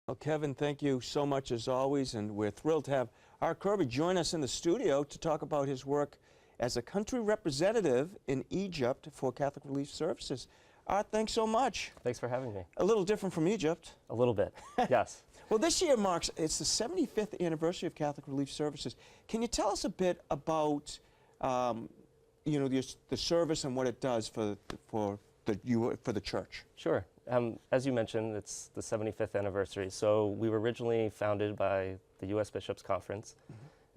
Well, Kevin, thank you so much as always, and we're thrilled to have our Kirby join us in the studio to talk about his work as a country representative in Egypt for Catholic Relief Services. Art, thanks so much. Thanks for having me. A little different from Egypt. A little bit, yes. Well, this year marks, it's the 75th anniversary of Catholic Relief Services. Can you tell us a bit about, the service and what it does for the church? Sure. As you mentioned, it's the 75th anniversary. So we were originally founded by the U.S. Bishops' Conference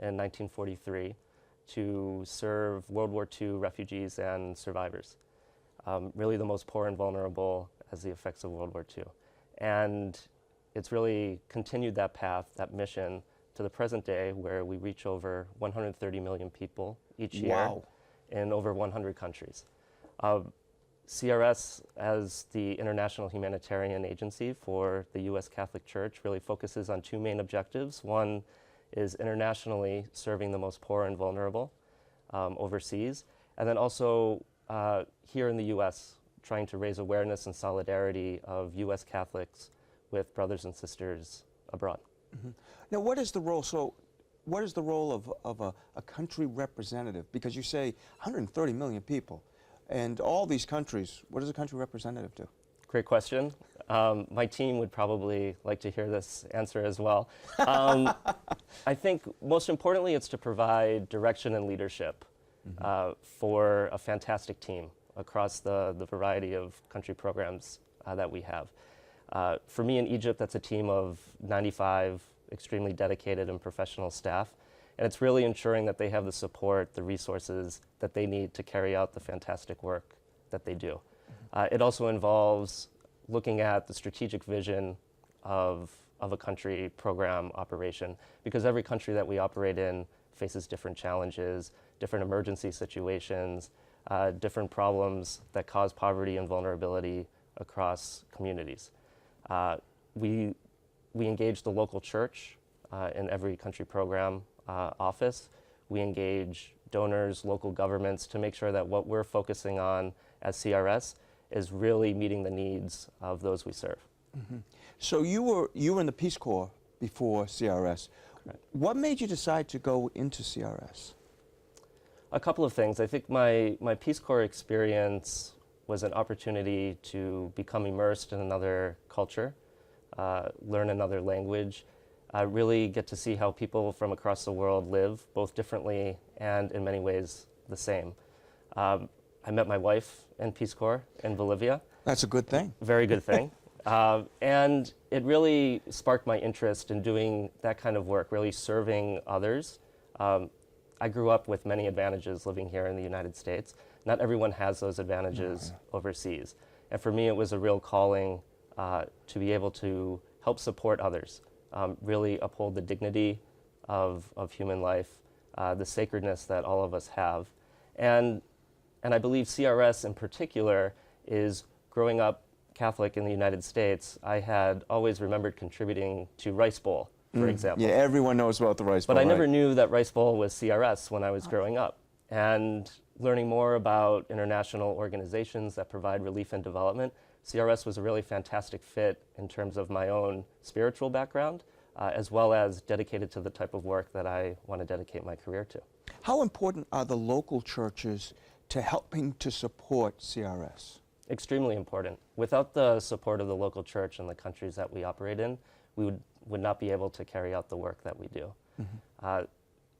in 1943 to serve World War II refugees and survivors, really the most poor and vulnerable as the effects of World War II. And it's really continued that path, that mission, to the present day, where we reach over 130 million people each year in over 100 countries. CRS, as the international humanitarian agency for the U.S. Catholic Church, really focuses on two main objectives. One is internationally serving the most poor and vulnerable overseas, and then also here in the U.S., trying to raise awareness and solidarity of U.S. Catholics with brothers and sisters abroad. Now, what is the role? So, what is the role of a country representative? Because you say 130 million people, and all these countries. What does a country representative do? Great question. My team would probably like to hear this answer as well. I think most importantly, it's to provide direction and leadership for a fantastic team across the variety of country programs that we have. For me in Egypt, that's a team of 95 extremely dedicated and professional staff. And it's really ensuring that they have the support, the resources that they need to carry out the fantastic work that they do. It also involves looking at the strategic vision of a country program operation, because every country that we operate in faces different challenges, different emergency situations, different problems that cause poverty and vulnerability across communities. We engage the local church in every country program office. We engage donors, local governments, to make sure that what we're focusing on as CRS is really meeting the needs of those we serve. So you were in the Peace Corps before CRS. Right. What made you decide to go into CRS? A couple of things. I think my Peace Corps experience was an opportunity to become immersed in another culture, learn another language, really get to see how people from across the world live, both differently and in many ways the same. I met my wife in Peace Corps in Bolivia. That's a good thing. Very good thing. And it really sparked my interest in doing that kind of work, really serving others. I grew up with many advantages living here in the United States. Not everyone has those advantages overseas. And for me, it was a real calling to be able to help support others. Really uphold the dignity of human life, the sacredness that all of us have. And I believe CRS in particular is, growing up Catholic in the United States, I had always remembered contributing to Rice Bowl, for example. Yeah, everyone knows about the Rice Bowl. But I never knew that Rice Bowl was CRS when I was growing up. And learning more about international organizations that provide relief and development, CRS was a really fantastic fit in terms of my own spiritual background, as well as dedicated to the type of work that I want to dedicate my career to. How important are the local churches to helping to support CRS? Extremely important. Without the support of the local church and the countries that we operate in, we would not be able to carry out the work that we do.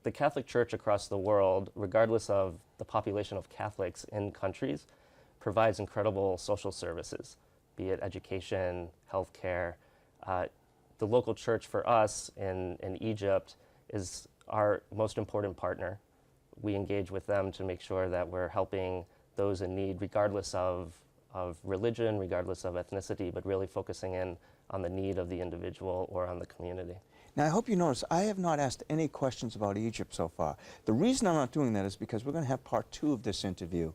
The Catholic Church across the world, regardless of the population of Catholics in countries, provides incredible social services, be it education, healthcare. The local church for us in Egypt is our most important partner. We engage with them to make sure that we're helping those in need, regardless of religion, regardless of ethnicity, but really focusing in on the need of the individual or on the community. Now, I hope you notice I have not asked any questions about Egypt so far. The reason I'm not doing that is because we're going to have part 2 of this interview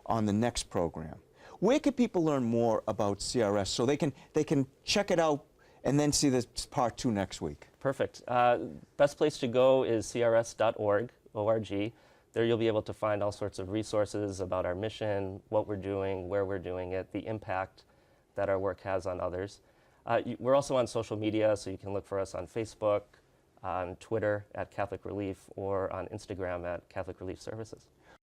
on the next program. Where can people learn more about CRS so they can check it out and then see this part 2 next week? Perfect. Best place to go is crs.org, O-R-G. There you'll be able to find all sorts of resources about our mission, what we're doing, where we're doing it, the impact that our work has on others. We're also on social media, so you can look for us on Facebook, on Twitter at Catholic Relief, or on Instagram at Catholic Relief Services.